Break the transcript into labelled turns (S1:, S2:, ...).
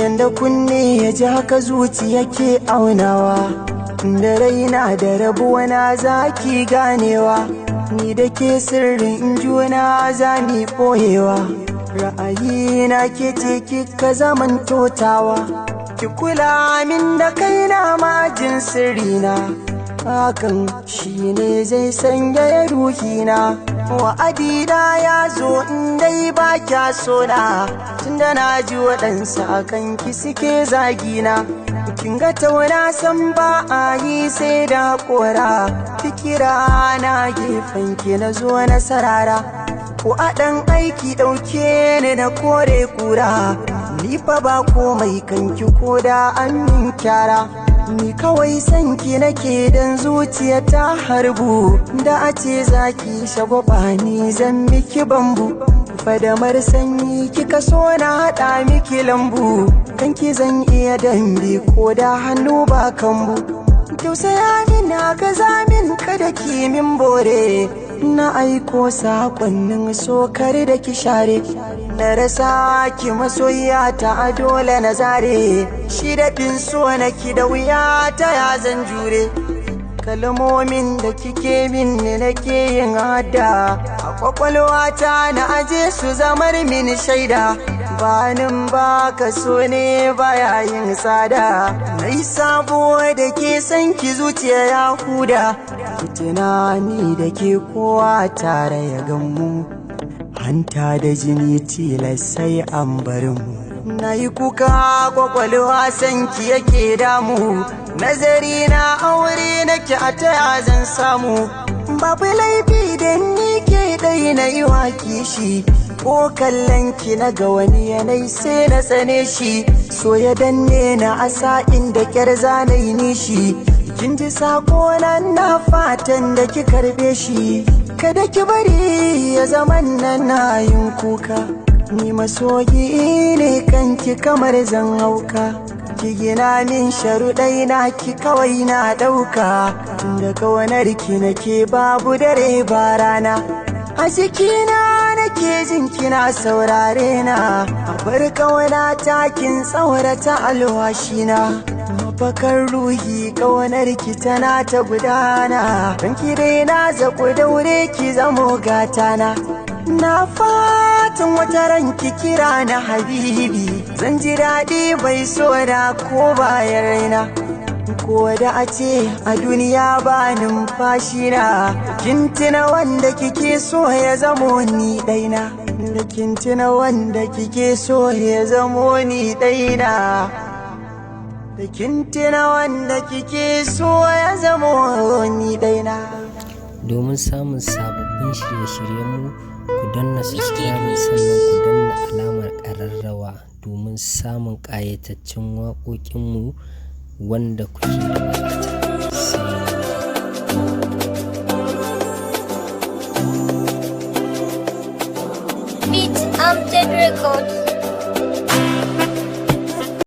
S1: Yanda kunne ya ji haka zuciya ke aunawa, da raina da rabuwa na zaki ganewa, ni da ke sirrin juna za ni ɓoyewa. Ra'ayina ke ce kika zaman totawa, ki kula min da kaina majin sirrina, hakan shi ne zai sanya ruhina. Wa'adina ya zo in dai ba kya sona, tunda na ji waɗansu akan ki suke zagina. Kin ga tauna san ba a yi sai da kora, fikira na gefen ki na zo na sarara. Ko a ɗan aiki ɗauke ni na kore kura, ni fa ba komai kanki ko da an min kyara. Ni kawai sanki nake dan zuciya ta harbu, da a ce zaki shagwaba ni zan miki bambu. Fadamar sanyi kika so na haɗa miki lambu, kanki zan iya dambe ko da hannu ba kambu. Tausaya min haka zamin kada ki min bore, na aiko sakonnin sokar da ki share. Na rasa ki masoyiya ta dole na zare, shi daɗin so na ki da wuya ta ya zan jure. Kalmomin da kike min ne nake yin hada, a kwakwalwata na aje su zamar min shaida. Banin baka so ne baya yin tsada, nai sabo da ke san ki zuciya ya huda. Ki tunani da ke kowa tare ya gammu, hanta da jini tilas sai an bar mu. Na yi kuka kwakwalwa sanki yake damu, nazari na aure nake a taya zan samu. Babu laifi da ni ke ɗai na yi wa kishi, ko kallon ki na ga wani yanayi sai na tsane shi. So ya danne na asa inda kyar zanayi nishi, kin ji sako na fatan da ki karbe shi. Kada ki bari ya zaman nan na yin kuka, ni masoyi ne kanki kamar zan hauka. Ki gina min sharuɗai na ki kawai na ɗauka, da kawanar ki nake babu dare ba rana. A cikina nake jin kina saurare na, a bar kawana takin tsaurata alwashina. Mafakar ruhi kawanar ki tana ta gudana, don ki dai na zaku daure ki zamo gatana. Na fatan wata ranki kira na habibi, zan ji daɗi bai so da ko bayan raina. Ko da a ce a duniya ba numfashi na, kin tuna wanda kike so ya zamo ni ɗaina. Da kin tuna wanda kike so ya zamo ni ɗaina. Da kin tuna wanda kike so ya zamo ni ɗaina.
S2: Domin samun sababbin shirye-shiryenmu, ku danna subscribe sannan ku danna alamar ƙararrawa domin samun ƙayataccen waƙoƙinmu wanda kuke da buƙata.
S3: Beat Amted Records.